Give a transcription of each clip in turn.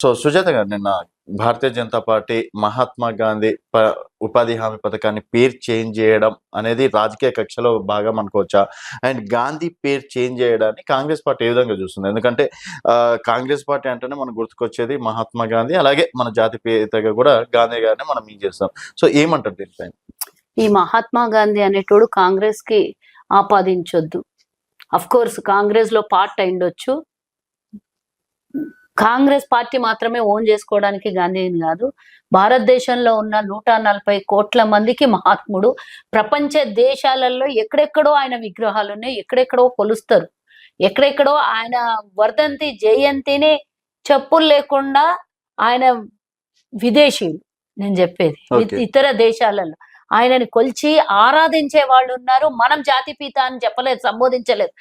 So Sujatha గారు, నిన్న Bharatiya Janata party Mahatma Gandhi ఉపాధి హామీ పథకాన్ని పేరు చేంజ్ చేయడం అనేది రాజకీయ కక్షలో భాగం అనుకోవచ్చా? అండ్ గాంధీ పేరు చేంజ్ చేయడాన్ని కాంగ్రెస్ పార్టీ ఏ విధంగా చూస్తుంది? ఎందుకంటే కాంగ్రెస్ పార్టీ అంటేనే మనకు గుర్తుకొచ్చేది మహాత్మా గాంధీ, అలాగే మన జాతిపితగా కూడా గాంధీ గారిని మనం ఏం చేస్తాం. సో ఏమంటారు దీనిపైన? ఈ మహాత్మా గాంధీ అనేటోడు కాంగ్రెస్ కి ఆపాదించొద్దు. అఫ్ కోర్స్ కాంగ్రెస్ లో పార్ట్ అయిండొచ్చు, కాంగ్రెస్ పార్టీ మాత్రమే ఓన్ చేసుకోవడానికి గాంధీని కాదు, భారతదేశంలో ఉన్న 140 కోట్ల మందికి మహాత్ముడు. ప్రపంచ దేశాలలో ఎక్కడెక్కడో ఆయన విగ్రహాలు ఉన్నాయి, ఎక్కడెక్కడో కొలుస్తారు, ఎక్కడెక్కడో ఆయన వర్ధంతి జయంతిని చెప్పులు లేకుండా ఆయన విదేశీయులు, నేను చెప్పేది ఇతర దేశాలలో ఆయనని కొలిచి ఆరాధించే వాళ్ళు ఉన్నారు. మనం జాతిపిత అని చెప్పలేదు, సంబోధించలేదు.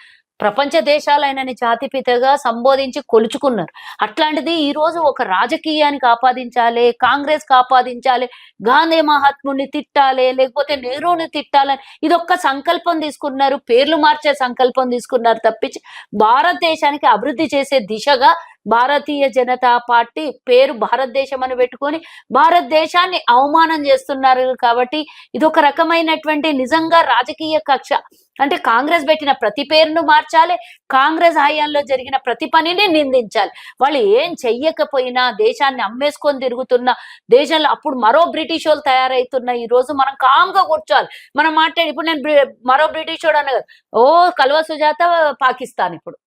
ప్రపంచ దేశాలు ఆయనని జాతిపితగా సంబోధించి కొలుచుకున్నారు. అట్లాంటిది ఈ రోజు ఒక రాజకీయానికి ఆపాదించాలి, కాంగ్రెస్ కి ఆపాదించాలి, గాంధీ మహాత్ముడిని తిట్టాలి, లేకపోతే నెహ్రూని తిట్టాలని ఇదొక్క సంకల్పం తీసుకున్నారు, పేర్లు మార్చే సంకల్పం తీసుకున్నారు తప్పించి భారతదేశానికి అభివృద్ధి చేసే దిశగా భారతీయ జనతా పార్టీ పేరు భారతదేశం అని పెట్టుకొని భారతదేశాన్ని అవమానం చేస్తున్నారు. కాబట్టి ఇదొక రకమైనటువంటి నిజంగా రాజకీయ కక్ష. అంటే కాంగ్రెస్ పెట్టిన ప్రతి పేరును మార్చాలి, కాంగ్రెస్ హయాంలో జరిగిన ప్రతి పనిని నిందించాలి. వాళ్ళు ఏం చెయ్యకపోయినా దేశాన్ని అమ్మేసుకొని తిరుగుతున్న దేశంలో అప్పుడు మరో బ్రిటిష్ వాళ్ళు తయారైతున్న ఈ రోజు మనం కామ్గా కూర్చోవాలి. మనం మాట్లాడి ఇప్పుడు నేను మరో బ్రిటిష్ వాడు అన్న ఓ కల్వ సుజాత పాకిస్తాన్ ఇప్పుడు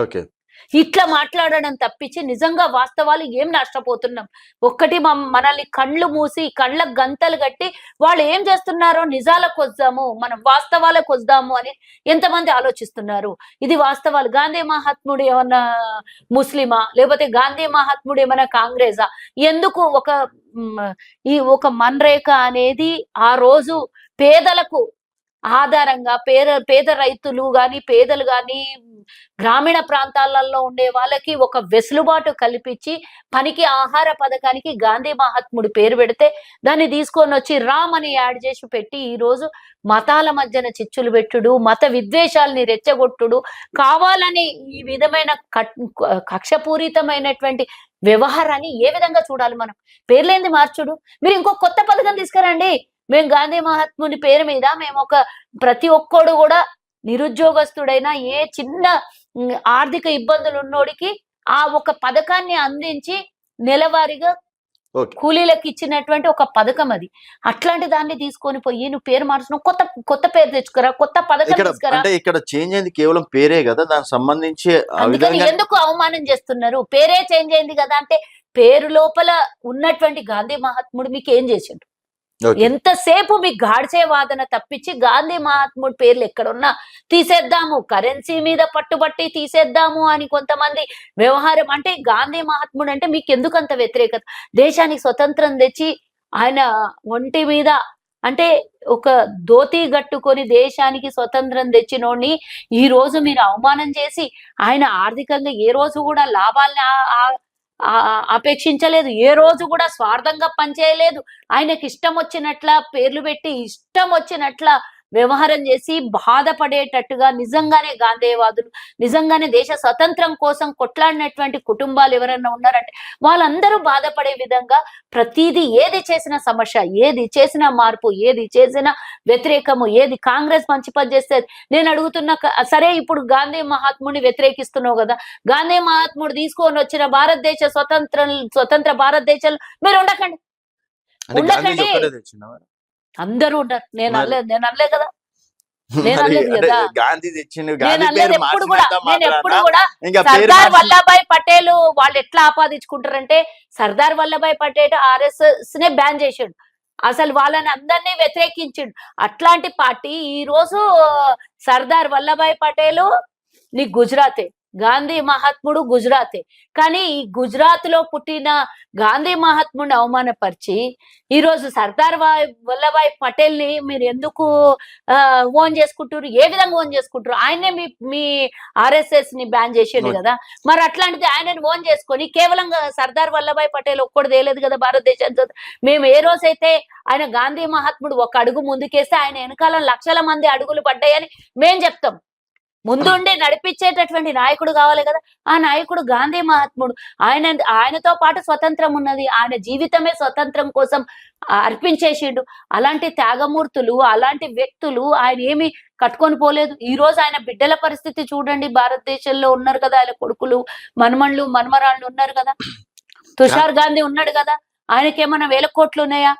ఓకే ఇట్లా మాట్లాడడం తప్పించి నిజంగా వాస్తవాలు ఏం నష్టపోతున్నాం. ఒక్కటి మనల్ని కళ్ళు మూసి కళ్ళకు గంతలు కట్టి వాళ్ళు ఏం చేస్తున్నారో నిజాలకు వద్దాము, మనం వాస్తవాలకు వద్దాము అని ఎంతమంది ఆలోచిస్తున్నారు. ఇది వాస్తవాలు. గాంధీ మహాత్ముడు ఏమన్నా ముస్లిమా, లేకపోతే గాంధీ మహాత్ముడు ఏమన్నా కాంగ్రెసా? ఎందుకు ఒక మన్రేఖ అనేది ఆ రోజు పేదలకు ఆధారంగా పేద రైతులు గాని, పేదలు గాని, గ్రామీణ ప్రాంతాలలో ఉండే వాళ్ళకి ఒక వెసులుబాటు కల్పించి పనికి ఆహార పథకానికి గాంధీ మహాత్ముడి పేరు పెడితే దాన్ని తీసుకొని వచ్చి రామ్ అని యాడ్ చేసి పెట్టి ఈ రోజు మతాల మధ్యన చిచ్చులు పెట్టుడు, మత విద్వేషాలని రెచ్చగొట్టుడు, కావాలని ఈ విధమైన కక్షపూరితమైనటువంటి వ్యవహారాన్ని ఏ విధంగా చూడాలి? మనం పేర్లేంది మార్చుడు. మీరు ఇంకో కొత్త పథకం తీసుకురండి. మేము గాంధీ మహాత్ముని పేరు మీద మేము ప్రతి ఒక్కడు కూడా నిరుద్యోగస్తుడైనా ఏ చిన్న ఆర్థిక ఇబ్బందులు ఉన్నోడికి ఆ ఒక పథకాన్ని అందించి నెలవారీగా కూలీలకు ఇచ్చినటువంటి ఒక పథకం అది. అట్లాంటి దాన్ని తీసుకొని పోయి నువ్వు పేరు మార్చడం, కొత్త పేరు తెచ్చుకురా, కొత్త పథకం తీసుకురా. ఇక్కడ చేంజ్ అయింది కేవలం పేరే కదా, దానికి సంబంధించి ఎందుకు అవమానం చేస్తున్నారు? పేరే చేంజ్ అయింది కదా అంటే పేరు లోపల ఉన్నటువంటి గాంధీ మహాత్ముడు మీకు ఏం చేసిండు? ఎంతసేపు మీ గాడ్చే వాదన తప్పించి గాంధీ మహాత్ముడు పేర్లు ఎక్కడున్నా తీసేద్దాము, కరెన్సీ మీద పట్టుబట్టి తీసేద్దాము అని కొంతమంది వ్యవహారం. అంటే గాంధీ మహాత్ముడు అంటే మీకు ఎందుకు అంత వ్యతిరేకత? దేశానికి స్వతంత్రం తెచ్చి ఆయన ఒంటి మీద అంటే ఒక ధోతి గట్టుకొని దేశానికి స్వతంత్రం తెచ్చినోడిని ఈ రోజు మీరు అవమానం చేసి ఆయన ఆర్థికంగా ఏ రోజు కూడా లాభాలని అపేక్షించలేదు, ఏ రోజు కూడా స్వార్థంగా పనిచేయలేదు. ఆయనకి ఇష్టం వచ్చినట్ల పేర్లు పెట్టి ఇష్టం వచ్చినట్ల వ్యవహారం చేసి బాధపడేటట్టుగా నిజంగానే గాంధేయవాదులు, నిజంగానే దేశ స్వతంత్రం కోసం కొట్లాడినటువంటి కుటుంబాలు ఎవరైనా ఉన్నారంటే వాళ్ళందరూ బాధపడే విధంగా ప్రతిదీ ఏది చేసిన సమస్య, ఏది చేసిన మార్పు, ఏది చేసిన వ్యతిరేకము, ఏది కాంగ్రెస్ మంచి పని చేస్తుంది. నేను అడుగుతున్నా, సరే ఇప్పుడు గాంధీ మహాత్ముడిని వ్యతిరేకిస్తున్నావు కదా, గాంధీ మహాత్ముడు తీసుకొని వచ్చిన భారతదేశ స్వతంత్ర భారతదేశంలో మీరు ఉండకండి. అందరూ ఉండరు. నేను అనలే కదా, సర్దార్ వల్లభాయ్ పటేల్ వాళ్ళు ఎట్లా ఆపాదించుకుంటారంటే సర్దార్ వల్లభాయ్ పటేల్ RSS నే బ్యాన్ చేసాడు, అసలు వాళ్ళని అందరినీ వ్యతిరేకించిండు. అట్లాంటి పార్టీ ఈ రోజు సర్దార్ వల్లభాయ్ పటేల్ నీ గుజరాతే, గాంధీ మహాత్ముడు గుజరాతే, కానీ ఈ గుజరాత్ లో పుట్టిన గాంధీ మహాత్ముడిని అవమానపరిచి ఈరోజు సర్దార్ వల్లభాయ్ పటేల్ ని మీరు ఎందుకు ఓన్ చేసుకుంటారు? ఏ విధంగా ఓన్ చేసుకుంటారు? ఆయనే మీ RSS ని బ్యాన్ చేసేది కదా, మరి అట్లాంటిది ఆయనని ఓన్ చేసుకొని కేవలం సర్దార్ వల్లభాయ్ పటేల్ ఒక్కడు తేలేదు కదా భారతదేశం. మేము ఏ రోజైతే ఆయన గాంధీ మహాత్ముడు ఒక అడుగు ముందుకేస్తే ఆయన వెనకాల లక్షల మంది అడుగులు పడ్డాయని మేం చెప్తాం. ముందుండి నడిపించేటటువంటి నాయకుడు కావాలి కదా. ఆ నాయకుడు గాంధీ మహాత్ముడు. ఆయనతో పాటు స్వతంత్రం ఉన్నది. ఆయన జీవితమే స్వతంత్రం కోసం అర్పించేసిండు. అలాంటి త్యాగమూర్తులు, అలాంటి వ్యక్తులు ఆయన ఏమి కట్టుకొని పోలేదు. ఈ రోజు ఆయన బిడ్డల పరిస్థితి చూడండి. భారతదేశంలో ఉన్నారు కదా ఆయన కొడుకులు, మనుమళ్ళు, మనుమరాళ్ళు ఉన్నారు కదా. తుషార్ గాంధీ ఉన్నాడు కదా, ఆయనకేమన్నా 1000 కోట్లు ఉన్నాయా?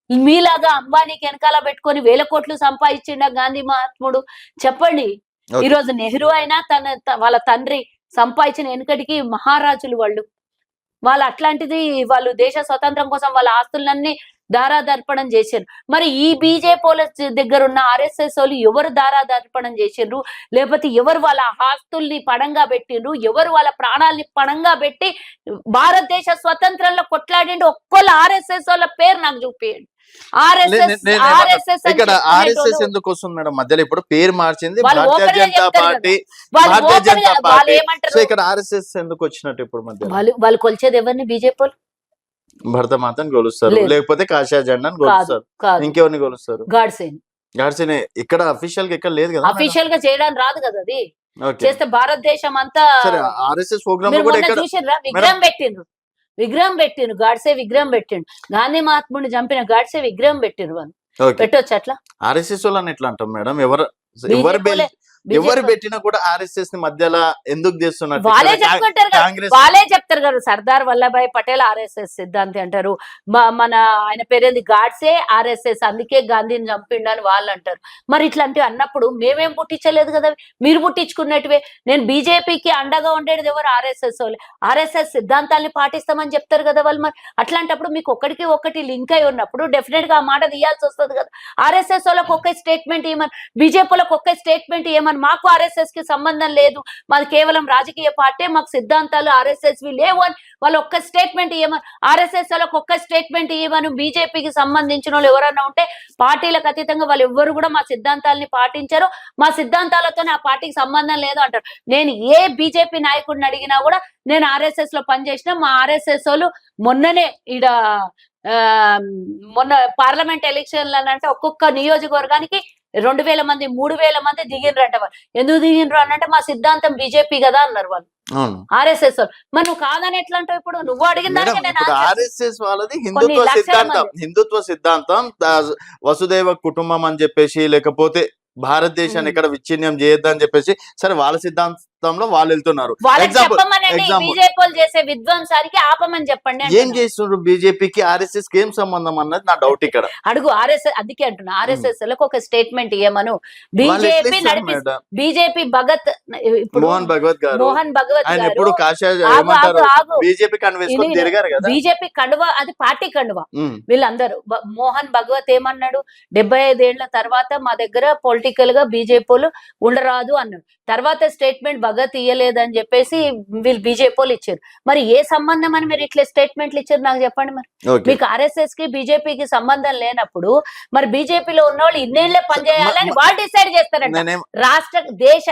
మీలాగా అంబానీకి వెనకాల పెట్టుకొని 1000 కోట్లు సంపాదించిండ గాంధీ మహాత్ముడు? చెప్పండి. ఈ రోజు నెహ్రూ అయినా వాళ్ళ తండ్రి సంపాదించిన వెనుకటికి మహారాజులు వాళ్ళు అట్లాంటిది వాళ్ళు దేశ స్వతంత్రం కోసం వాళ్ళ ఆస్తులన్నీ దారాదర్పణం చేశారు. మరి ఈ బీజేపీ దగ్గర ఉన్న ఆర్ఎస్ఎస్ వాళ్ళు ఎవరు దారాదర్పణం చేసిండ్రు? లేకపోతే ఎవరు వాళ్ళ ఆస్తుల్ని పణంగా పెట్టిండ్రు? ఎవరు వాళ్ళ ప్రాణాలని పణంగా పెట్టి భారతదేశ స్వతంత్రంలో కొట్లాడిండు? ఒక్కళ్ళు ఆర్ఎస్ఎస్ వాళ్ళ పేరు నాకు చూపించండి. ఇక్కడ ఆర్ఎస్ఎస్ ఎందుకు వస్తుంది మేడం మధ్యలో? ఇప్పుడు పేరు మార్చింది భారతీయ జనతా పార్టీ. భారతీయ జనతా పార్టీ ఇక్కడ ఆర్ఎస్ఎస్ ఎందుకు వచ్చినట్టు ఇప్పుడు మధ్య? వాళ్ళు కొలిచేది ఎవరిని? బీజేపీ భరతమాతను కొలుస్తారు, లేకపోతే కాషాయ జెండాను కొలుస్తారు, ఇంకెవరిని కొలుస్తారు? గాడ్సేనే. ఇక్కడ అఫీషియల్ గా ఎక్కడ లేదు కదా, అఫీషియల్ గా చేయడానికి రాదు కదా. అది చేస్తే భారతదేశం అంతా ఆర్ఎస్ఎస్ ప్రోగ్రామ్ చూసిర్రా? విగ్రహం పెట్టిండ్రు గాడ్సే విగ్రహం పెట్టిండు. గాంధీ మహాత్ముడిని చంపిన గాడ్సే విగ్రహం పెట్టిండ్రు. వాళ్ళు పెట్టొచ్చు అట్లా. ఆర్ఎస్ఎస్ వాళ్ళని ఎట్లా అంటాం మేడం? ఎవరు పెట్టినా కూడా ఆర్ఎస్ఎస్ ని మధ్యలో ఎందుకు చేస్తున్నారు? వాళ్ళే చెప్తారు కదా. సర్దార్ వల్లభాయ్ పటేల్ ఆర్ఎస్ఎస్ సిద్ధాంతి అంటారు. మన ఆయన పేరేంది? గాడ్సే ఆర్ఎస్ఎస్, అందుకే గాంధీని చంపిండు అని వాళ్ళు అంటారు. మరి ఇట్లాంటివి అన్నప్పుడు మేమేం పుట్టించలేదు కదా, మీరు పుట్టించుకున్నట్టువే. నేను బీజేపీకి అండగా ఉండేది ఎవరు? ఆర్ఎస్ఎస్ వాళ్ళు. ఆర్ఎస్ఎస్ సిద్ధాంతాన్ని పాటిస్తామని చెప్తారు కదా వాళ్ళు. మరి అట్లాంటప్పుడు మీకు ఒకటి లింక్ అయి ఉన్నప్పుడు డెఫినెట్ గా ఆ మాట తీయాల్సి వస్తుంది కదా. ఆర్ఎస్ఎస్ వాళ్ళకి ఒకే స్టేట్మెంట్ ఇవ్వమని, బీజేపీలకు ఒకే స్టేట్మెంట్ ఇవ్వమని. మాకు ఆర్ఎస్ఎస్ కి సంబంధం లేదు, మాది కేవలం రాజకీయ పార్టీ, మాకు సిద్ధాంతాలు ఆర్ఎస్ఎస్ లేవు అని వాళ్ళు ఒక్క స్టేట్మెంట్ ఇవ్వమని. ఆర్ఎస్ఎస్ వాళ్ళకి ఒక్క స్టేట్మెంట్ ఇవ్వమని. బీజేపీకి సంబంధించిన వాళ్ళు ఎవరన్నా ఉంటే పార్టీలకు అతీతంగా వాళ్ళు ఎవ్వరు కూడా మా సిద్ధాంతాలని పాటించారు, మా సిద్ధాంతాలతోనే ఆ పార్టీకి సంబంధం లేదు అంటారు. నేను ఏ బీజేపీ నాయకుడిని అడిగినా కూడా నేను ఆర్ఎస్ఎస్ లో పనిచేసిన, మా ఆర్ఎస్ఎస్ వాళ్ళు మొన్ననే మొన్న పార్లమెంట్ ఎలక్షన్లు అంటే ఒక్కొక్క నియోజకవర్గానికి 2000 మంది 3000 మంది దిగిండ్రంట. వాళ్ళు ఎందుకు దిగిండ్రు అనంటే మా సిద్ధాంతం బీజేపీ కదా అన్నారు వాళ్ళు, ఆర్ఎస్ఎస్ వాళ్ళు. మరి నువ్వు కాదని ఎట్లా అంటావు? ఇప్పుడు నువ్వు అడిగిన దానికి ఆర్ఎస్ఎస్ వాళ్ళది హిందుత్వ సిద్ధాంతం, వసుదైవ కుటుంబం అని చెప్పేసి, లేకపోతే భారతదేశాన్ని ఇక్కడ విచ్ఛిన్నం చేయొద్దని చెప్పేసి, సరే వాళ్ళ సిద్ధాంతంలో వాళ్ళు వెళ్తున్నారు. చేసే విధ్వంసానికి ఆపమని చెప్పండి. ఏం చేస్తున్నారు బీజేపీకి ఆర్ఎస్ఎస్ కి ఏం సంబంధం అన్నది నా డౌట్. ఇక్కడ అడుగు ఆర్ఎస్ఎస్, అందుకే అంటున్నా ఆర్ఎస్ఎస్ లకు ఒక స్టేట్మెంట్ ఇవ్వమను. బీజేపీ భగత్ మోహన్ భగవత్ గారు ఆయన ఎప్పుడు బీజేపీ కండువా, అది పార్టీ కండువా. వీళ్ళందరూ మోహన్ భగవత్ ఏమన్నాడు? 75 ఏళ్ల తర్వాత మా దగ్గర పొలిటికల్ గా బీజేపీలు ఉండరాదు అన్నాడు. తర్వాత స్టేట్మెంట్ భగత్ ఇయ్యలేదని చెప్పేసి వీళ్ళు బీజేపీలు ఇచ్చారు. మరి ఏ సంబంధం అని మీరు ఇట్లా స్టేట్మెంట్లు ఇచ్చారు నాకు చెప్పండి. మరి మీకు ఆర్ఎస్ఎస్ కి బీజేపీకి సంబంధం లేనప్పుడు మరి బీజేపీలో ఉన్న వాళ్ళు ఇన్నేళ్లే పనిచేయాలని వాళ్ళు డిసైడ్ చేస్తారంట. దేశ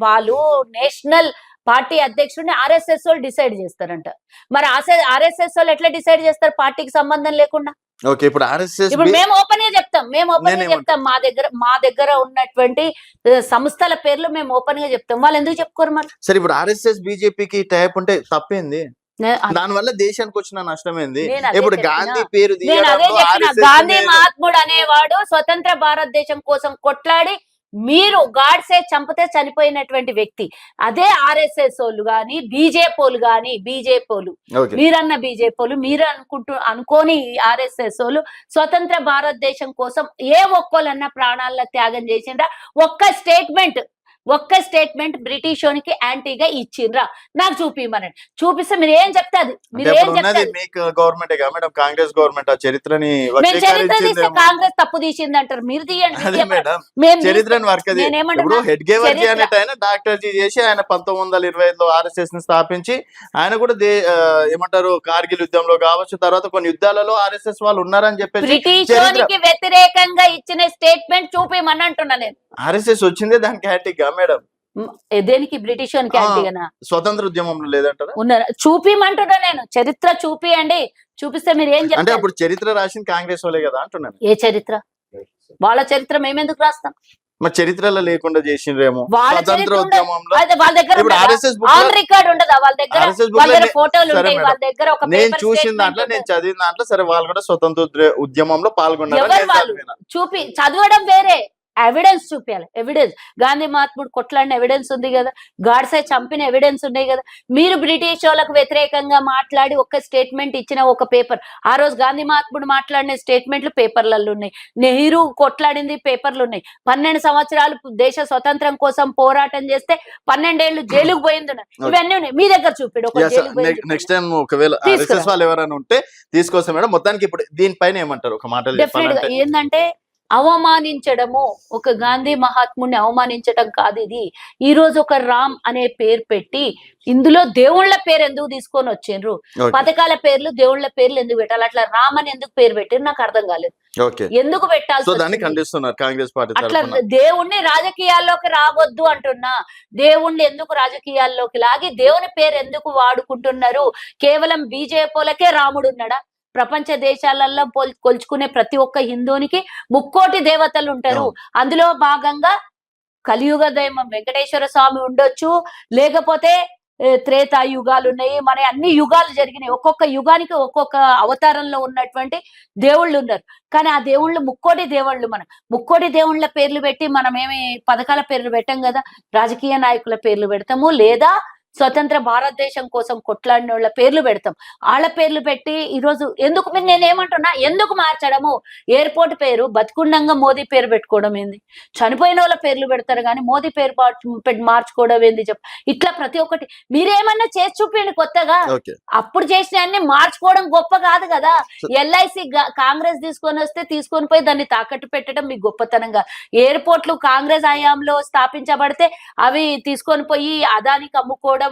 వాళ్ళు నేషనల్ పార్టీ అధ్యక్షుడిని ఆర్ఎస్ఎస్ వాళ్ళు డిసైడ్ చేస్తారంట. మరి ఆర్ఎస్ఎస్ వాళ్ళు ఎట్లా డిసైడ్ చేస్తారు పార్టీకి సంబంధం లేకుండా? ఇప్పుడు మేము ఓపెన్ గా చెప్తాం, మా దగ్గర ఉన్నటువంటి సంస్థల పేర్లు మేము ఓపెన్ గా చెప్తాం. వాళ్ళు ఎందుకు చెప్పుకోరు మరి? సరే, ఇప్పుడు ఆర్ఎస్ఎస్ బీజేపీకి టైప్ ఉంటే తప్పేంది? దాని వల్ల దేశానికి వచ్చిన నష్టం ఏంది? ఇప్పుడు గాంధీ పేరు గాంధీ మహాత్ముడు అనేవాడు స్వతంత్ర భారతదేశం కోసం కొట్లాడి మీరు గాడ్సే చంపితే చనిపోయినటువంటి వ్యక్తి. అదే ఆర్ఎస్ఎస్ వాళ్ళు గాని బీజేపీలు మీరన్న బీజేపీలు మీరు అనుకోని ఆర్ఎస్ఎస్ వాళ్ళు స్వతంత్ర భారతదేశం కోసం ఏ ఒక్కళ్ళన్నా ప్రాణాల త్యాగం చేసిండ్రా? ఒక్క స్టేట్మెంట్ బ్రిటిష్ వానికి యాంటీగా ఇచ్చిండ్రా? నాకు చూపిమనండి. చూపిస్తే మీరు ఏం చెప్తాది? కాంగ్రెస్ గవర్నమెంట్ ఆ చరిత్రని కాంగ్రెస్ తప్పు తీసింది అంటారు. మీరు తీయండి. డాక్టర్ జీ చేసి ఆయన 1925లో ఆర్ఎస్ఎస్ ని స్థాపించి ఆయన కూడా ఏమంటారు కార్గిల్ యుద్ధంలో కావచ్చు, తర్వాత కొన్ని యుద్ధాలలో ఆర్ఎస్ఎస్ వాళ్ళు ఉన్నారని చెప్పేసి బ్రిటిష్ వానికి వ్యతిరేకంగా ఇచ్చిన స్టేట్మెంట్ చూపిమని అంటున్నా నేను. ఆర్ఎస్ఎస్ వచ్చిందే దానికి యాంటీగా మేడం. దేనికి? బ్రిటిష్ వానికి యాంటీగా? స్వతంత్ర ఉద్యమంలో లేదంటారా? ఉన్నారా? చూపిమంటున్నా నేను. చరిత్ర చూపియండి. చూపిస్తే మీరు ఏం చెప్తారు? అంటే అప్పుడు చరిత్ర రాసింది కాంగ్రెస్ వాళ్ళే కదా అంటున్నాను. ఏ చరిత్ర? వాళ్ళ చరిత్ర మేమెందుకు రాస్తాం? మరి చరిత్రలో లేకుండా చేసిండ్రేమో వాళ్ళ స్వతంత్ర చరిత్ర ఉండదు. ఉద్యమంలో. అయితే వాళ్ళ దగ్గర ఇప్పుడు ఉండదా? RSS book ఆన్ రికార్డ్ ఉండదా వాళ్ళ దగ్గర? RSS book వాళ్ళ లో దగ్గర ఫోటోలు సరే ఉంటాయి, మేడం, వాళ్ళ దగ్గర ఒక నేను పేపర్ చూసిన స్టేట్మెంట్ దాంట్లో, నేను ఉంటుంది. చదివిన దాంట్లో, సరే వాళ్ళు కూడా స్వతంత్ర ఉద్యమంలో పాల్గొన్నారు ఎవరు వాళ్ళు చూపి చదవడం వేరే, ఎవిడెన్స్ చూపించాలి. ఎవిడెన్స్ గాంధీ మహాత్ముడు కొట్లాడిన ఎవిడెన్స్ ఉంది కదా, గాడ్సే చంపిన ఎవిడెన్స్ ఉన్నాయి కదా. మీరు బ్రిటిష్ వాళ్ళకు వ్యతిరేకంగా మాట్లాడి ఒక స్టేట్మెంట్ ఇచ్చిన ఒక పేపర్, ఆ రోజు గాంధీ మహాత్ముడు మాట్లాడిన స్టేట్మెంట్లు పేపర్లలో ఉన్నాయి, నెహ్రూ కొట్లాడింది పేపర్లు ఉన్నాయి. 12 సంవత్సరాలు దేశ స్వతంత్రం కోసం పోరాటం చేస్తే 12 ఏళ్ళు జైలుకు పోయింది ఉన్నాయి. ఇవన్నీ ఉన్నాయి మీ దగ్గర చూపిడు. ఒక జైలుకు పోయింది నెక్స్ట్ టైం ఒకవేళ తీసుకురా. RSS వాళ్ళు ఎవరైనా ఉంటే తీసుకొస్తాం మేడం. మొత్తానికి ఇప్పుడు దీనిపైన ఏమంటారు ఒక మాటలు డెఫినెట్ గా చెప్పాలంటే? ఏంటంటే అవమానించడము, ఒక గాంధీ మహాత్ముడిని అవమానించడం కాదు ఇది. ఈ రోజు ఒక రామ్ అనే పేరు పెట్టి ఇందులో దేవుళ్ళ పేరు ఎందుకు తీసుకొని వచ్చిండ్రు? Okay. పథకాల పేర్లు దేవుళ్ళ పేర్లు ఎందుకు పెట్టాలి? అట్లా రామ్ అని ఎందుకు పేరు పెట్టారు నాకు అర్థం కాలేదు. ఓకే, ఎందుకు పెట్టాల్సి సో దాన్ని వచ్చింది? ఖండిస్తున్నారు కాంగ్రెస్ పార్టీ అట్లా తరఫున. దేవుణ్ణి రాజకీయాల్లోకి రావద్దు అంటున్నా. దేవుణ్ణి ఎందుకు రాజకీయాల్లోకి లాగి దేవుని పేరు ఎందుకు వాడుకుంటున్నారు? కేవలం బీజేపీలకే రాముడు ఉన్నాడా? ప్రపంచ దేశాలలో కొలుచుకునే ప్రతి ఒక్క హిందువునికి 3 దేవతలు ఉంటారు. అందులో భాగంగా కలియుగ దైవం వెంకటేశ్వర స్వామి ఉండొచ్చు, లేకపోతే త్రేతాయుగాలు ఉన్నాయి, మన అన్ని యుగాలు జరిగినాయి. ఒక్కొక్క యుగానికి ఒక్కొక్క అవతారంలో ఉన్నటువంటి దేవుళ్ళు ఉన్నారు. కానీ ఆ దేవుళ్ళు 3 దేవుళ్ళు. మనం 3 దేవుళ్ళ పేర్లు పెట్టి మనం ఏమి పథకాల పేర్లు పెట్టాం కదా, రాజకీయ నాయకుల పేర్లు పెడతాము, లేదా స్వతంత్ర భారతదేశం కోసం కొట్లాడిన వాళ్ళ పేర్లు పెడతాం. వాళ్ళ పేర్లు పెట్టి ఈరోజు ఎందుకు, నేనేమంటున్నా, ఎందుకు మార్చడము? ఎయిర్పోర్ట్ పేరు బతుకుండంగా మోదీ పేరు పెట్టుకోవడం ఏంది? చనిపోయిన వాళ్ళ పేర్లు పెడతారు కానీ మోదీ పేరు మార్చుకోవడం ఏంది చెప్పు? ఇట్లా ప్రతి ఒక్కటి మీరేమన్నా చేసి చూపించండి కొత్తగా. అప్పుడు చేసిన అన్ని మార్చుకోవడం గొప్ప కాదు కదా. LIC కాంగ్రెస్ తీసుకొని వస్తే తీసుకొని పోయి దాన్ని తాకట్టు పెట్టడం మీ గొప్పతనంగా. ఎయిర్పోర్ట్లు కాంగ్రెస్ హయాంలో స్థాపించబడితే అవి తీసుకొని పోయి అదానికి అమ్ముకోవడం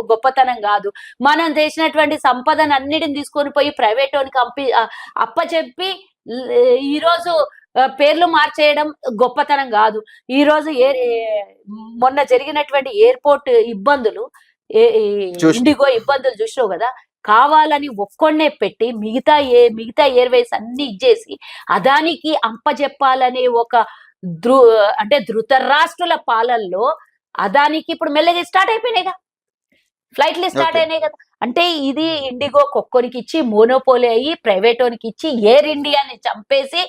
గొప్పతనం కాదు. మనం చేసినటువంటి సంపదను అన్నిటిని తీసుకొని పోయి ప్రైవేట్ వానికి అప్పచెప్పి ఈ రోజు పేర్లు మార్చేయడం గొప్పతనం కాదు. ఈ రోజు మొన్న జరిగినటువంటి ఎయిర్పోర్ట్ ఇబ్బందులు, ఇండిగో ఇబ్బందులు చూసినావు కదా. కావాలని ఒక్కొన్నే పెట్టి మిగతా ఎయిర్వేస్ అన్ని ఇచ్చేసి అదానికి అప్పచెప్పాలనే ఒక ధృతరాష్ట్రుల పాలనలో అదానికి ఇప్పుడు మెల్లగా స్టార్ట్ అయిపోయినాయిగా, ఫ్లైట్లు స్టార్ట్ అయినాయి కదా. అంటే ఇది ఇండిగో కొక్కొనికి ఇచ్చి మోనోపోలీ అయ్యి ప్రైవేట్ వానికి ఇచ్చి ఎయిర్ ఇండియాని చంపేసి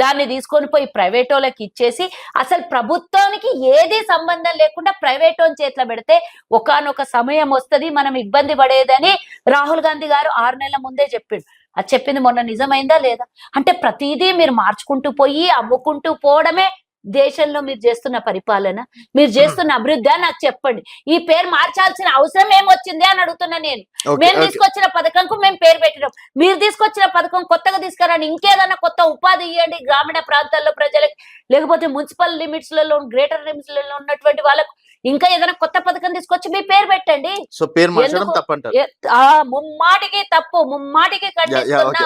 దాన్ని తీసుకొని పోయి ప్రైవేట్ వాళ్ళకి ఇచ్చేసి అసలు ప్రభుత్వానికి ఏది సంబంధం లేకుండా ప్రైవేట్ వాళ్ళ చేతిలో పెడితే ఒకానొక సమయం వస్తుంది మనం ఇబ్బంది పడేదని రాహుల్ గాంధీ గారు 6 నెలల ముందే చెప్పిండు. అది చెప్పింది మొన్న నిజమైందా లేదా? అంటే ప్రతిదీ మీరు మార్చుకుంటూ పోయి అమ్ముకుంటూ పోవడమే దేశంలో మీరు చేస్తున్న పరిపాలన, మీరు చేస్తున్న అభివృద్ధి అని నాకు చెప్పండి. ఈ పేరు మార్చాల్సిన అవసరం ఏమొచ్చింది అని అడుగుతున్నా నేను. మేము తీసుకొచ్చిన పథకంకు మేము పేరు పెట్టినాం, మీరు తీసుకొచ్చిన పథకం కొత్తగా తీసుకురండి, ఇంకేదన్నా కొత్త ఉపాధి ఇవ్వండి గ్రామీణ ప్రాంతాల్లో ప్రజలకి, లేకపోతే మున్సిపల్ లిమిట్స్ లలో గ్రేటర్ లిమిట్స్ లలో ఉన్నటువంటి వాళ్ళకు ఇంకా ఏదైనా కొత్త పథకం తీసుకొచ్చి మీ పేరు పెట్టండి. సో పేరు మార్చడం తప్పంటారు? ముమ్మాటికి తప్పు, ముమ్మాటికి ఖండిస్తున్నా.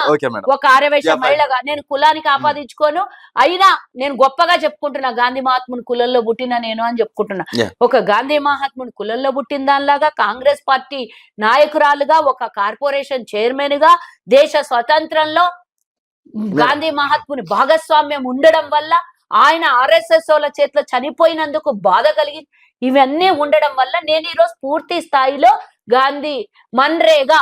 ఒక ఆర్యవైశ్య మహిళగా నేను కులానికి ఆపాదించుకోను, అయినా నేను గొప్పగా చెప్పుకుంటున్నా గాంధీ మహాత్ముని కులంలో పుట్టిన నేను అని చెప్పుకుంటున్నా. ఒక గాంధీ మహాత్ముని కులంలో పుట్టిన దానిలాగా కాంగ్రెస్ పార్టీ నాయకురాలుగా, ఒక కార్పొరేషన్ చైర్మన్ గా, దేశ స్వతంత్రంలో గాంధీ మహాత్ముని భాగస్వామ్యం ఉండడం వల్ల, ఆయన RSS వాళ్ళ చేతిలో చనిపోయినందుకు బాధ కలిగింది, ఇవన్నీ ఉండడం వల్ల నేను ఈరోజు పూర్తి స్థాయిలో గాంధీ మన్రేగా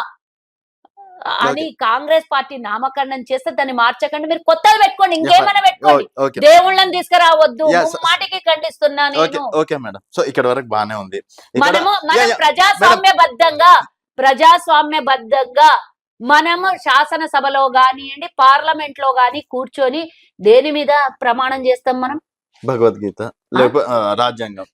అని కాంగ్రెస్ పార్టీ నామకరణం చేస్తే దాన్ని మార్చకండి, మీరు కొత్తగా పెట్టుకోండి, ఇంకేమైనా పెట్టుకోండి, దేవుళ్ళని తీసుకురావద్దు. మాటికి ఖండిస్తున్నా నేను. ఓకే మేడం, సో ఇక్కడ వరకు బానే ఉంది. మనం ప్రజాస్వామ్యబద్ధంగా మనము శాసనసభలో కానివ్వండి, పార్లమెంట్ లో గాని కూర్చొని దేని మీద ప్రమాణం చేస్తాం మనం? భగవద్గీత, రాజ్యాంగం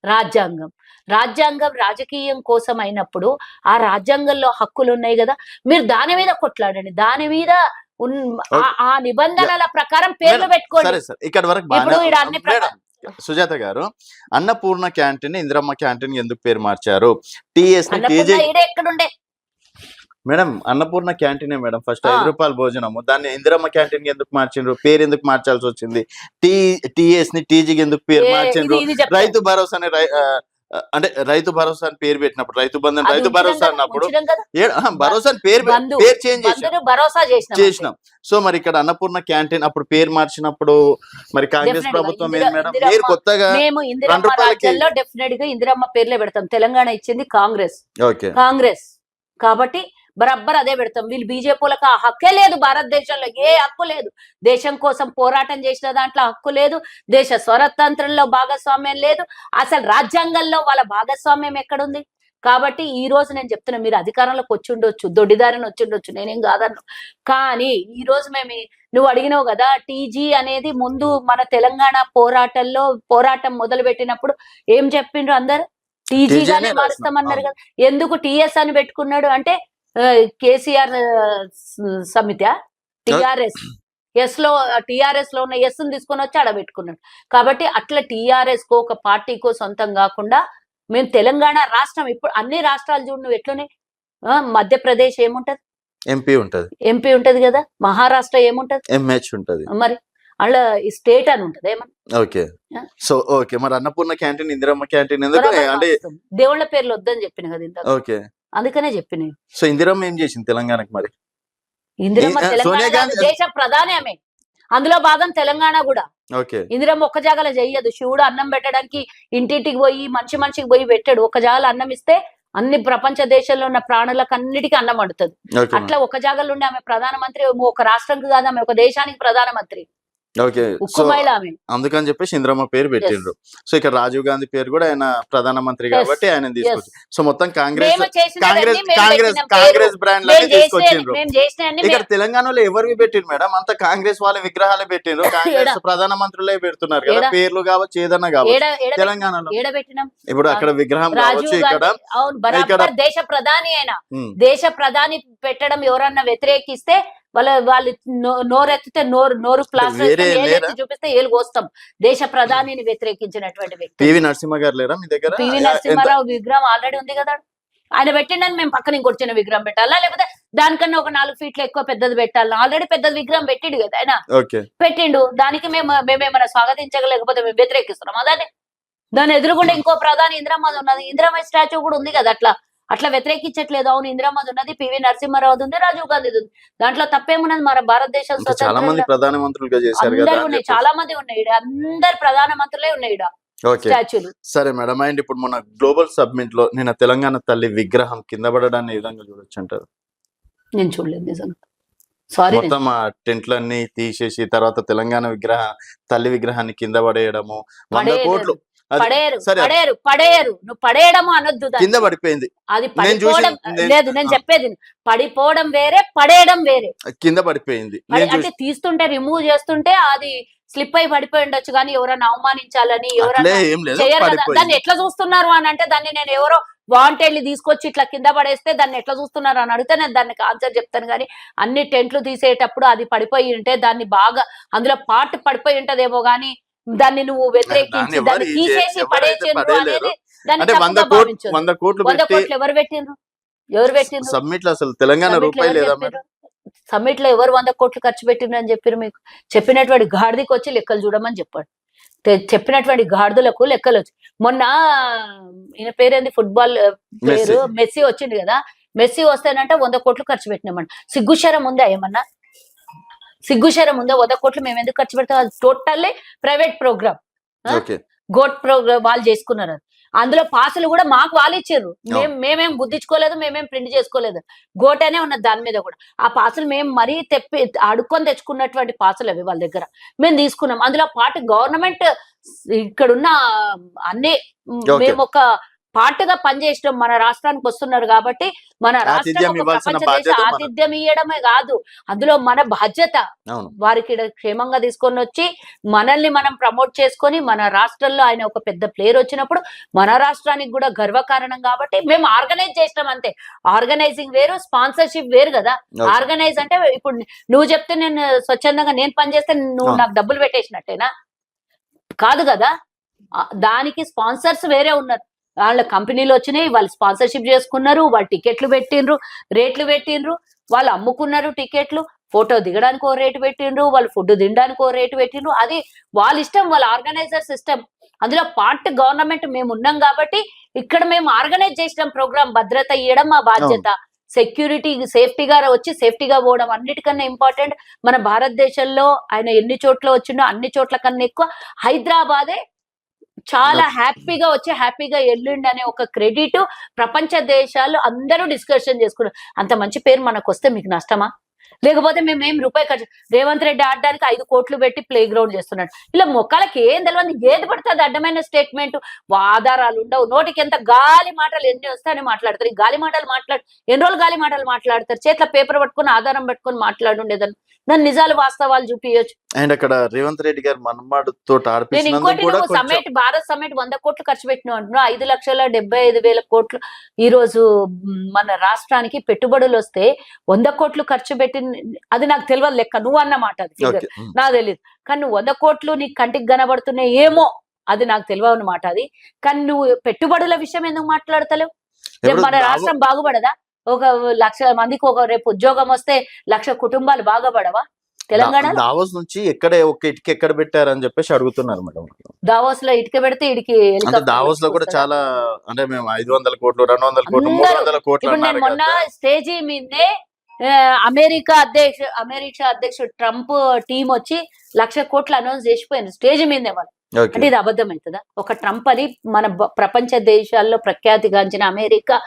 రాజకీయం కోసం అయినప్పుడు ఆ రాజ్యాంగంలో హక్కులు ఉన్నాయి కదా, మీరు దాని మీద కొట్లాడండి, దాని మీద ఆ నిబంధనల ప్రకారం పేర్లు పెట్టుకోండి. ఇక్కడ వరకు సుజాత గారు, అన్నపూర్ణ క్యాంటీన్ ఇందిరమ్మ క్యాంటీన్ ఎందుకు పేరు మార్చారు? ఎక్కడుండే మేడం? అన్నపూర్ణ క్యాంటీనే మేడం, ఫస్ట్ 5 రూపాయల భోజనము, దాన్ని ఇందిరమ్మ క్యాంటీన్ ఎందుకు మార్చిండ్రు? పేరు ఎందుకు మార్చాల్సి వచ్చింది? TS ని TG ఎందుకు పేరు మార్చిండ్రు? రైతు భరోసాని అంటే రైతు భరోసా అని పేరు పెట్టినప్పుడు, రైతు బంధన్, అది రైతు ఉంచినాం భరోసా కదా, అన్నప్పుడు ఉంచినాం కదా. భరోసా అని పేరు బంధు పేరు చేంజ్ బంధును భరోసా చేసినాం. సో మరి ఇక్కడ అన్నపూర్ణ క్యాంటీన్ అప్పుడు పేరు మార్చినప్పుడు మరి కాంగ్రెస్ Definitely గా ప్రభుత్వం ఏంది మేడం, ఇందిరమ్మ మీరు కొత్తగా మేము 2 ఇందిరమ్మ రూపాయలకి రాజ్యాల్లో డెఫినెట్ గా ఇందిరమ్మ పేర్లే పెడతాం. తెలంగాణ ఇచ్చింది కాంగ్రెస్ ఓకే కాబట్టి బరబ్బర్ అదే పెడతాం. వీళ్ళు బీజేపీలకు ఆ హక్కే లేదు. భారతదేశంలో ఏ హక్కు లేదు. దేశం కోసం పోరాటం చేసిన దాంట్లో హక్కు లేదు. దేశ స్వతంత్రంలో భాగస్వామ్యం లేదు. అసలు రాజ్యాంగంలో వాళ్ళ భాగస్వామ్యం ఎక్కడుంది? కాబట్టి ఈ రోజు నేను చెప్తున్నా, మీరు అధికారంలోకి వచ్చి ఉండొచ్చు, దొడ్డిదారిని వచ్చి ఉండొచ్చు, నేనేం కాదన్నా. కానీ ఈ రోజు మేము నువ్వు అడిగినావు కదా, టీజీ అనేది ముందు మన తెలంగాణ పోరాటం మొదలు పెట్టినప్పుడు ఏం చెప్పిండ్రు అందరు? టీజీగానే మారుస్తామన్నారు కదా. ఎందుకు టీఎస్ అని పెట్టుకున్నాడు అంటే కేసీఆర్ సమితి టిఆర్ఎస్ లో ఉన్న ఎస్ ని తీసుకొని వచ్చి ఆడబెట్టుకున్నాడు. కాబట్టి అట్లా టీఆర్ఎస్ కో ఒక పార్టీకో సొంతం కాకుండా మేము తెలంగాణ రాష్ట్రం, ఇప్పుడు అన్ని రాష్ట్రాలు చూడు నువ్వు ఎట్లునే, మధ్యప్రదేశ్ ఏముంటది? ఎంపీ ఉంటది కదా. మహారాష్ట్ర ఏముంటది? ఎంహెచ్ ఉంటది. మరి అలా స్టేట్ అని ఉంటది ఏమన్నా. ఓకే సో ఓకే మరి అన్నపూర్ణ క్యాంటీన్, ఇందిరమ్మ క్యాంటీన్ ఎందుకు అంటే దేవుళ్ళ పేర్లు వద్దని చెప్పిన కదా ఇంత. ఓకే అందుకనే చెప్పిన. సో ఇందిరమ్మ ఏం చేసింది తెలంగాణకి? మరి ఇందిరమ్మ తెలంగాణ దేశ ప్రధాని ఆమె, అందులో భాగం తెలంగాణ కూడా. ఓకే ఇందిరమ్మ ఒక్క జాగాలో చెయ్యదు. శివుడు అన్నం పెట్టడానికి ఇంటింటికి పోయి మనిషికి పోయి పెట్టాడు. ఒక జాగాలో అన్నం ఇస్తే అన్ని ప్రపంచ దేశాల్లో ఉన్న ప్రాణులకు అన్నిటికీ అన్నం వండుతుంది. అట్లా ఒక జాగాలో ఉండి ఆమె ప్రధానమంత్రి, ఒక రాష్ట్రానికి కాదు, ఆమె ఒక దేశానికి ప్రధానమంత్రి. ఓకే ఉక్కు మహిళ ఆమె. అందుకని చెప్పేసి ఇందిరమ్మ పేరు పెట్టిండ్రు. సో ఇక్కడ రాజీవ్ గాంధీ పేరు కూడా ఆయన ప్రధానమంత్రి కాబట్టి ఆయన తీసుకొచ్చి, సో మొత్తం కాంగ్రెస్ బ్రాండ్ లాగా తీసుకొచ్చిండ్రు. ఇక్కడ తెలంగాణలో ఎవరివి పెట్టిండ్రు మేడం? అంత కాంగ్రెస్ వాళ్ళ విగ్రహాలే పెట్టిండ్రు. కాంగ్రెస్ ప్రధానమంత్రులే పెడుతున్నారు కదా, పేర్లు కావచ్చు ఏదన్నా కావచ్చు. తెలంగాణలో ఇప్పుడు అక్కడ విగ్రహం కావచ్చు, ఇక్కడ దేశ ప్రధాని అయినా దేశ ప్రధాని పెట్టడం ఎవరన్నా వ్యతిరేకిస్తే వాళ్ళు నోరెత్తితే నోరు క్లాస్ చూపిస్తే ఏలు కోస్తాం. దేశ ప్రధానిని వ్యతిరేకించినటువంటి వ్యక్తి పివి నరసింహ గారు లేరా మీ దగ్గర? పివి నరసింహారావు విగ్రహం ఆల్రెడీ ఉంది కదా. ఆయన పెట్టిండని మేము పక్కన ఇంకొక చిన్న విగ్రహం పెట్టాలా, లేకపోతే దానికన్నా ఒక 4 ఫీట్లు ఎక్కువ పెద్దది పెట్టాలా? ఆల్రెడీ పెద్ద విగ్రహం పెట్టిండు కదా ఆయన, పెట్టిండు. దానికి మేమేమైనా స్వాగతించగలేకపోతే మేము వ్యతిరేకిస్తున్నాం దాని ఎదురుగుండా ఇంకో ప్రధాని ఇందిరమ్మ ఉన్నది. ఇందిరమ్మ స్టాచ్యూ కూడా ఉంది కదా. అట్లా వ్యతిరేకించట్లేదు. అవును, ఇందిరమ్మది ఉన్నది, పివి నరసింహారావు ఉంది, రాజీవ్ గాంధీ ఉంది. దాంట్లో తప్పేమున్నది? మన భారతదేశం చాలా మంది ప్రధానమంత్రులుగా చేశారు కదా, ఉన్నాయి, చాలా మంది ఉన్నాయి. అందరు ప్రధానమంత్రులే ఉన్నాయి స్టాచ్యూలు. సరే మేడం, అండ్ ఇప్పుడు మన గ్లోబల్ సబ్మిట్ లో నిన్న తెలంగాణ తల్లి విగ్రహం కింద పడడాన్ని ఏ విధంగా చూడొచ్చు అంటారు? నేను చూడలేదు నిజంగా, సారీ. మొత్తం ఆ టెంట్లన్నీ తీసేసి తర్వాత తెలంగాణ తల్లి విగ్రహాన్ని కింద పడేయడము, 100 కోట్లు పడేయరు. నువ్వు పడేయడము అనొద్దు, కింద పడిపోయింది. అది పడిపోవడం లేదు. నేను చెప్పేది పడిపోవడం వేరే, పడేయడం వేరే. కింద పడిపోయింది అంటే తీస్తుంటే రిమూవ్ చేస్తుంటే అది స్లిప్ అయి పడిపోయి ఉండొచ్చు. కానీ ఎవరైనా అవమానించాలని ఎవరైనా చేయరు కదా. దాన్ని ఎట్లా చూస్తున్నారు అని అంటే, దాన్ని నేను ఎవరో వాంటెడ్లీ తీసుకొచ్చి ఇట్లా కింద పడేస్తే దాన్ని ఎట్లా చూస్తున్నారు అని అడిగితే నేను దానికి ఆన్సర్ చెప్తాను. కానీ అన్ని టెంట్లు తీసేటప్పుడు అది పడిపోయి ఉంటే దాన్ని బాగా అందులో పార్ట్ పడిపోయి ఉంటదేమో, గానీ దాన్ని నువ్వు వ్యతిరేకించి దాన్ని తీసేసి పడేసేందుకు అనేది దాన్ని 100 కోట్లు ఎవరు పెట్టిండ్రు సబ్మిట్ లో? అసలు తెలంగాణ రూపాయి లేదా? సమ్మిట్ లో ఎవరు 100 కోట్లు ఖర్చు పెట్టిండ్రు అని చెప్పారు? మీకు చెప్పినటువంటి గాడిదకి వచ్చి లెక్కలు చూడమని చెప్పాడు. చెప్పినటువంటి గాడిదలకు లెక్కలు వచ్చి, మొన్న ఈయన పేరేంది, ఫుట్బాల్ పేరు మెస్సీ వచ్చింది కదా. మెస్సీ వస్తేనంటే 100 కోట్లు ఖర్చు పెట్టినామన్న. సిగ్గుశరం ఉందా ఏమన్నా? సిగ్గుశరం ఉందా? 100 కోట్లు మేము ఎందుకు ఖర్చు పెడతాం? అది టోటల్లీ ప్రైవేట్ ప్రోగ్రామ్, గోట్ ప్రోగ్రామ్ వాళ్ళు చేసుకున్నారు. అందులో పాసులు కూడా మాకు వాళ్ళు ఇచ్చారు. మేమేం గుద్దించుకోలేదు, మేమేం ప్రింట్ చేసుకోలేదు. గోటనే ఉన్నది దాని మీద కూడా. ఆ పాసులు మేము మరీ అడుక్కొని తెచ్చుకున్నటువంటి పాసులు అవి వాళ్ళ దగ్గర మేము తీసుకున్నాం. అందులో పాటు గవర్నమెంట్ ఇక్కడున్న అన్ని మేము ఒక పార్ట్గా పనిచేయడం, మన రాష్ట్రానికి వస్తున్నారు కాబట్టి మన రాష్ట్రం ప్రపంచ దేశ ఆతిథ్యం ఇవ్వడమే కాదు, అందులో మన బాధ్యత. వారికి క్షేమంగా తీసుకొని వచ్చి మనల్ని మనం ప్రమోట్ చేసుకొని మన రాష్ట్రంలో ఆయన ఒక పెద్ద ప్లేయర్ వచ్చినప్పుడు మన రాష్ట్రానికి కూడా గర్వకారణం కాబట్టి మేము ఆర్గనైజ్ చేసినాం అంతే. ఆర్గనైజింగ్ వేరు, స్పాన్సర్షిప్ వేరు కదా. ఆర్గనైజ్ అంటే ఇప్పుడు నువ్వు చెప్తే నేను స్వచ్ఛందంగా నేను పనిచేస్తే నువ్వు నాకు డబ్బులు పెట్టేసినట్టేనా? కాదు కదా. దానికి స్పాన్సర్స్ వేరే ఉన్నారు. వాళ్ళ కంపెనీలు వచ్చినాయి, వాళ్ళు స్పాన్సర్షిప్ చేసుకున్నారు, వాళ్ళు టికెట్లు పెట్టిండ్రు, రేట్లు పెట్టిండ్రు, వాళ్ళు అమ్ముకున్నారు టికెట్లు. ఫోటో దిగడానికి ఓ రేటు పెట్టిండ్రు, వాళ్ళు ఫుడ్ తినడానికి ఓ రేటు పెట్టిండ్రు. అది వాళ్ళ ఇష్టం, వాళ్ళ ఆర్గనైజర్ సిస్టమ్. అందులో పార్ట్ గవర్నమెంట్ మేము ఉన్నాం కాబట్టి ఇక్కడ మేము ఆర్గనైజ్ చేసిన ప్రోగ్రామ్, భద్రత ఇవ్వడం మా బాధ్యత. సెక్యూరిటీ సేఫ్టీగా వచ్చి సేఫ్టీగా పోవడం అన్నిటికన్నా ఇంపార్టెంట్. మన భారతదేశంలో ఆయన ఎన్ని చోట్ల వచ్చిండో అన్ని చోట్ల కన్నా ఎక్కువ హైదరాబాదే చాలా హ్యాపీగా వచ్చి హ్యాపీగా వెళ్ళిండి అనే ఒక క్రెడిట్ ప్రపంచ దేశాలు అందరూ డిస్కషన్ చేసుకున్నారు. అంత మంచి పేరు మనకు వస్తే మీకు నష్టమా? లేకపోతే మేమేం రూపాయి ఖర్చు, రేవంత్ రెడ్డి ఆడడానికి 5 కోట్లు పెట్టి ప్లే గ్రౌండ్ చేస్తున్నాడు. ఇలా మొక్కలకి ఏం తెలియదు, ఏది పడుతుంది అడ్డమైన స్టేట్మెంట్, ఆధారాలు ఉండవు, నోటికి ఎంత గాలి మాటలు ఎన్ని వస్తాయని మాట్లాడతారు. ఈ గాలి మాటలు ఎన్ని రోజులు గాలి మాటలు మాట్లాడతారు? చేతిలో పేపర్ పట్టుకొని ఆధారం పెట్టుకొని మాట్లాడుండేదాన్ని. దాని నిజాలు వాస్తవాలు చూపించచ్చు. అండ్ అక్కడ రేవంత్ రెడ్డి గారు మనమాడుతో నేను ఇంకోటి, నువ్వు సమ్మిట్, భారత్ సమ్మిట్ 100 కోట్లు ఖర్చు పెట్టినావు అంటున్నావు. 5,75,000 కోట్లు ఈ రోజు మన రాష్ట్రానికి పెట్టుబడులు వస్తే 100 కోట్లు ఖర్చు పెట్టి, అది నాకు తెలియదు లెక్క, నువ్వు అన్నమాట అది ఫిగర్ నాకు తెలియదు. కానీ నువ్వు 100 కోట్లు నీకు కంటికి కనబడుతున్నాయి ఏమో, అది నాకు తెలియదు అన్నమాట అది. కానీ నువ్వు పెట్టుబడుల విషయం ఎందుకు మాట్లాడతలేవు? మన రాష్ట్రం బాగుపడదా? 1,00,000 మందికి రేపు ఉద్యోగం వస్తే 1,00,000 కుటుంబాలు బాగుపడవా తెలంగాణ? దావోస్ నుంచి ఒక ఇటుక ఎక్కడ పెట్టారని చెప్పేసి అడుగుతున్నారు మేడం. దావోస్ లో ఇటుక పెడితే ఇడికి దావోస్ లో కూడా చాలా, అంటే మేము 500 కోట్లు 200 కోట్లు 300 కోట్లు. ఇప్పుడు నేను మొన్న స్టేజీ మీదే అమెరికా అధ్యక్షుడు ట్రంప్ టీం వచ్చి 1,00,000 కోట్లు అనౌన్స్ చేసిపోయింది స్టేజ్ మీదే వాళ్ళు. అంటే ఇది అబద్ధం అవుతుందా? ఒక ట్రంప్ అని మన ప్రపంచ దేశాల్లో ప్రఖ్యాతిగాంచిన అమెరికా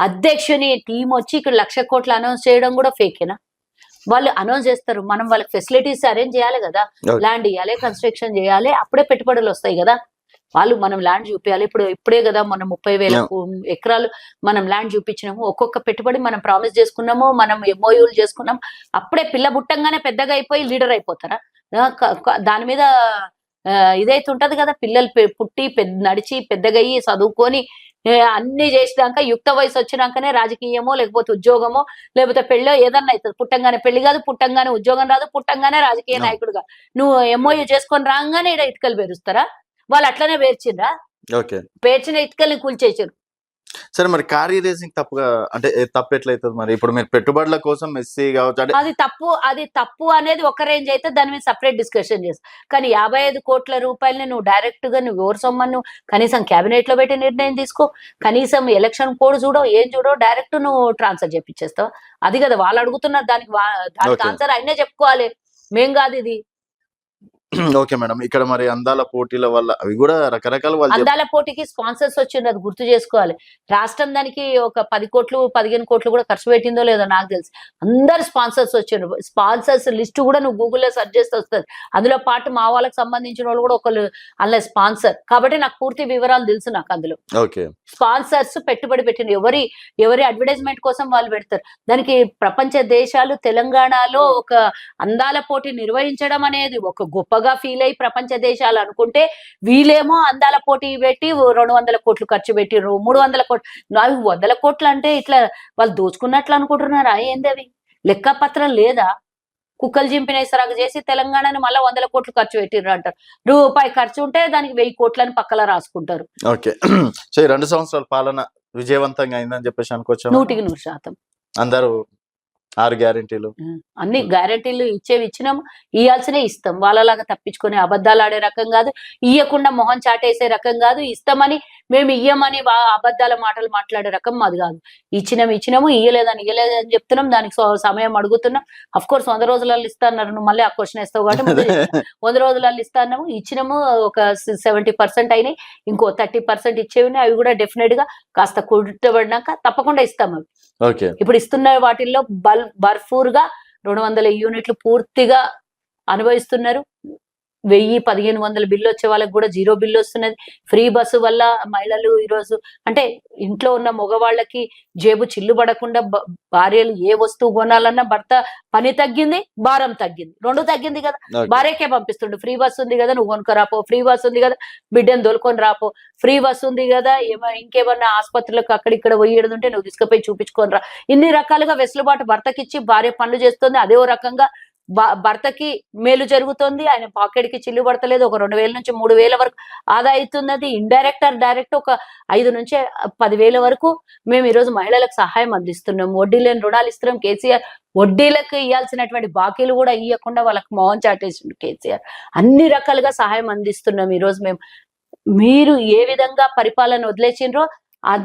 అధ్యక్షుని టీం వచ్చి ఇక్కడ 1,00,000 కోట్లు అనౌన్స్ చేయడం కూడా ఫేకేనా? వాళ్ళు అనౌన్స్ చేస్తారు, మనం వాళ్ళకి ఫెసిలిటీస్ అరేంజ్ చేయాలి కదా, ల్యాండ్ ఇవ్వాలి, కన్స్ట్రక్షన్ చేయాలి, అప్పుడే పెట్టుబడులు వస్తాయి కదా. వాళ్ళు మనం ల్యాండ్ చూపించాలి. ఇప్పుడే కదా మనం 30,000 ఎకరాలు మనం ల్యాండ్ చూపించినాము. ఒక్కొక్క పెట్టుబడి మనం ప్రామిస్ చేసుకున్నాము, మనం ఎంఓయూలు చేసుకున్నాం. అప్పుడే పిల్ల బుట్టంగానే పెద్దగా అయిపోయి లీడర్ అయిపోతారా? దాని మీద ఇదైతే ఉంటది కదా, పిల్లలు పుట్టి నడిచి పెద్దగా అయ్యి చదువుకొని అన్ని చేసినాక యుక్త వయసు వచ్చినాకనే రాజకీయమో లేకపోతే ఉద్యోగమో లేకపోతే పెళ్ళో ఏదన్నా అవుతుంది. పుట్టంగానే పెళ్లి కాదు, పుట్టంగానే ఉద్యోగం రాదు, పుట్టంగానే రాజకీయ నాయకుడుగా నువ్వు ఎంఓయూ చేసుకొని రాగానే ఇక్కడ ఇటుకలు పేరుస్తారా? వాళ్ళు అట్లనే పేర్చిండ్రా? పేర్చిన ఇటుకల్ని కూల్చేసారు. సరే, మరి కార్ రేసింగ్ తప్పుగా, అంటే తప్పు ఎట్లయితుంది మరి? ఇప్పుడు మీరు పెట్టుబడుల కోసం మెస్సీ కావచ్చు, అది తప్పు అనేది ఒక రేంజ్ అయితే దాని మీద సపరేట్ డిస్కషన్ చేస్తాం. కానీ 55 కోట్ల రూపాయలని నువ్వు డైరెక్ట్ గా నువ్వు ఎవరు సొమ్మను కనీసం క్యాబినెట్ లో పెట్టి నిర్ణయం తీసుకో, కనీసం ఎలక్షన్ కోడ్ చూడో ఏం చూడో డైరెక్ట్ నువ్వు ట్రాన్స్ఫర్ చేపించేస్తావు. అది కదా వాళ్ళు అడుగుతున్నారు. దానికి ఆన్సర్ అయినా చెప్పుకోవాలి, మేం కాదు ఇది. ఓకే మేడం, ఇక్కడ మరి అందాల పోటీల వల్ల అవి కూడా రకరకాల అందాల పోటీకి స్పాన్సర్స్ వచ్చింది, అది గుర్తు చేసుకోవాలి. రాష్ట్రం దానికి ఒక 10 కోట్లు 15 కోట్లు కూడా ఖర్చు పెట్టిందో లేదో నాకు తెలిసి. అందరు స్పాన్సర్స్ వచ్చిండ్రు. స్పాన్సర్స్ లిస్ట్ కూడా నువ్వు గూగుల్లో సెర్చ్ చేస్తే వస్తుంది. అందులో పాటు మా వాళ్ళకి సంబంధించిన వాళ్ళు కూడా ఒకళ్ళు అందులో స్పాన్సర్. కాబట్టి నాకు పూర్తి వివరాలు తెలుసు. నాకు అందులో స్పాన్సర్స్ పెట్టుబడి పెట్టిండ్రు. ఎవరి అడ్వర్టైజ్మెంట్ కోసం వాళ్ళు పెడతారు. దానికి ప్రపంచ దేశాలు తెలంగాణలో ఒక అందాల పోటీ నిర్వహించడం అనేది ఒక గొప్పగా ఫీల్ అయ్యి ప్రపంచ దేశాలు అనుకుంటే, వీళ్ళేమో అందాల పోటీ పెట్టి 200 కోట్లు ఖర్చు పెట్టిర్రు, 300 కోట్లు. 100 కోట్లు అంటే ఇట్లా వాళ్ళు దోచుకున్నట్లు అనుకుంటున్నారా? ఏంది అవి? లెక్కపత్రం లేదా? కుక్కలు చింపిన ఇసరాకు చేసి తెలంగాణని మళ్ళీ 100 కోట్లు ఖర్చు పెట్టిర్రు అంటారు. రూపాయి ఖర్చు ఉంటే దానికి 1000 కోట్లని పక్కల రాసుకుంటారు. ఓకే, సో 2 సంవత్సరాల పాలన విజయవంతంగా అయిందని చెప్పేసి అనుకోవచ్చు. 100% అందరూ 6 గ్యారెంటీలు, అన్ని గ్యారెంటీలు ఇచ్చినాము, ఇవ్వాల్సినే ఇస్తాం. వాళ్ళలాగా తప్పించుకొని అబద్ధాలు ఆడే రకం కాదు, ఇయ్యకుండా మొహం చాటేసే రకం కాదు. ఇస్తామని మేము ఇయ్యమని అబద్ధాల మాటలు మాట్లాడే రకం మాది కాదు. ఇచ్చినాము, ఇయ్యలేదని చెప్తున్నాం. దానికి సమయం అడుగుతున్నాం. అఫ్ కోర్స్ 100 రోజులలో ఇస్తా అన్నారు. నువ్వు మళ్ళీ ఆ క్వశ్చన్ వేస్తావు కాబట్టి 100 రోజులలో ఇస్తా అన్నాము. ఇచ్చినాము, ఒక 70% అయినాయి. ఇంకో 30% ఇచ్చేవి అవి కూడా డెఫినెట్ గా కాస్త కుట్టబడినాక తప్పకుండా ఇస్తాం. అవి ఇప్పుడు ఇస్తున్న వాటిల్లో భర్పూర్ గా 200 యూనిట్లు పూర్తిగా అనుభవిస్తున్నారు. 1000-1500 బిల్లు వచ్చే వాళ్ళకి కూడా 0 బిల్లు వస్తున్నది. ఫ్రీ బస్సు వల్ల మహిళలు ఈరోజు అంటే ఇంట్లో ఉన్న మగవాళ్ళకి జేబు చిల్లు పడకుండా భార్యలు ఏ వస్తువు కొనాలన్నా భర్త పని తగ్గింది, భారం తగ్గింది, 2 తగ్గింది కదా. భార్యకే పంపిస్తుండు. ఫ్రీ బస్సు ఉంది కదా, నువ్వు కొనుక్కు రాపో, ఫ్రీ బస్సు ఉంది కదా, బిడ్డను దొలుకొని రాపో, ఫ్రీ బస్సు ఉంది కదా, ఇంకేమన్నా ఆసుపత్రులకు అక్కడిక్కడ పోయేది ఉంటే నువ్వు తీసుకుపోయి చూపించుకొని రా. ఇన్ని రకాలుగా వెసులుబాటు భర్తకిచ్చి భార్య పనులు చేస్తుంది. అదే రకంగా భర్తకి మేలు జరుగుతుంది, ఆయన పాకెట్ కి చిల్లు పడతలేదు, ఒక 2,000 నుంచి 3,000 వరకు ఆదా అవుతున్నది. ఇండైరెక్ట్ ఆర్ డైరెక్ట్ ఒక 5 నుంచి 10,000 వరకు మేము ఈరోజు మహిళలకు సహాయం అందిస్తున్నాం. వడ్డీ లేని రుణాలు ఇస్తున్నాం. కేసీఆర్ వడ్డీలకు ఇవ్వాల్సినటువంటి బాకీలు కూడా ఇవ్వకుండా వాళ్ళకి మోహన్ చాటేసిండు కేసీఆర్. అన్ని రకాలుగా సహాయం అందిస్తున్నాం ఈరోజు మేము. మీరు ఏ విధంగా పరిపాలన వదిలేసిండ్రో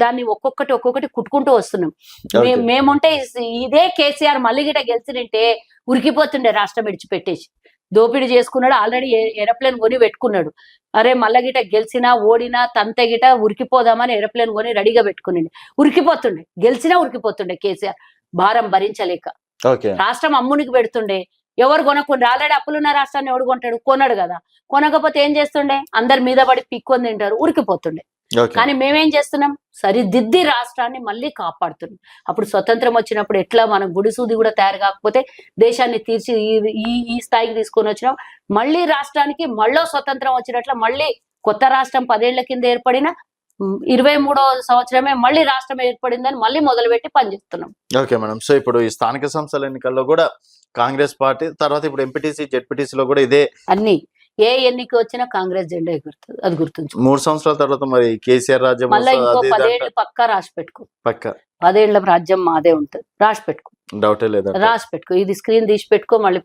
దాన్ని ఒక్కొక్కటి కుట్టుకుంటూ వస్తున్నాం. మేముంటే ఇదే కేసీఆర్ మళ్ళీ గిట గెలిచినంటే ఉరికిపోతుండే రాష్ట్రం విడిచిపెట్టేసి. దోపిడీ చేసుకున్నాడు, ఆల్రెడీ ఏరోప్లేన్ కొని పెట్టుకున్నాడు. అరే మళ్ళా గిట గెలిచినా ఓడినా తంతే గిట ఉరికిపోదామని ఏరోప్లేన్ కొని రెడీగా పెట్టుకున్నాడు. ఉరికిపోతుండే, గెలిచినా ఉరికిపోతుండే కేసీఆర్ భారం భరించలేక. రాష్ట్రం అమ్మునికి పెడుతుండే. ఎవరు కొనకుండా ఆల్రెడీ అప్పులున్న రాష్ట్రాన్ని ఎవడు కొంటాడు? కొనడు కదా. కొనకపోతే ఏం చేస్తుండే? అందరి మీద పడి పిక్కొని తింటారు, ఉరికిపోతుండే. కానీ మేమేం చేస్తున్నాం? సరిదిద్ది రాష్ట్రాన్ని మళ్ళీ కాపాడుతున్నాం. అప్పుడు స్వతంత్రం వచ్చినప్పుడు ఎట్లా మనం గుడిసూది కూడా తయారు కాకపోతే దేశాన్ని తీర్చి ఈ స్థాయికి తీసుకొని వచ్చినాం. మళ్ళీ రాష్ట్రానికి మళ్ళీ స్వతంత్రం వచ్చినట్ల మళ్ళీ కొత్త రాష్ట్రం 10 ఏళ్ల కింద ఏర్పడిన 23వ సంవత్సరమే మళ్ళీ రాష్ట్రం ఏర్పడిందని మళ్ళీ మొదలుపెట్టి పనిచేస్తున్నాం. Okay madam. సో ఇప్పుడు ఈ స్థానిక సంస్థల ఎన్నికల్లో కూడా కాంగ్రెస్ పార్టీ, తర్వాత ఇప్పుడు ఎంపీటీసీ జెడ్పీటీసీలో కూడా ఇదే అన్ని ఏ ఎన్నిక వచ్చినా కాంగ్రెస్ జెండా ఎగురుతుంది. అది గుర్తుంచు. 3 సంవత్సరాల తర్వాత మరి కేసీఆర్ రాజ్యం మళ్ళీ ఇంకో 10 ఏళ్ళు పక్కా రాసి పెట్టుకో. 10 ఏళ్ల రాజ్యం మాదే ఉంటది. రాసి పెట్టుకో, డౌటే లేదా? రాసి పెట్టుకో. ఇది స్క్రీన్ తీసి పెట్టుకో, మళ్ళీ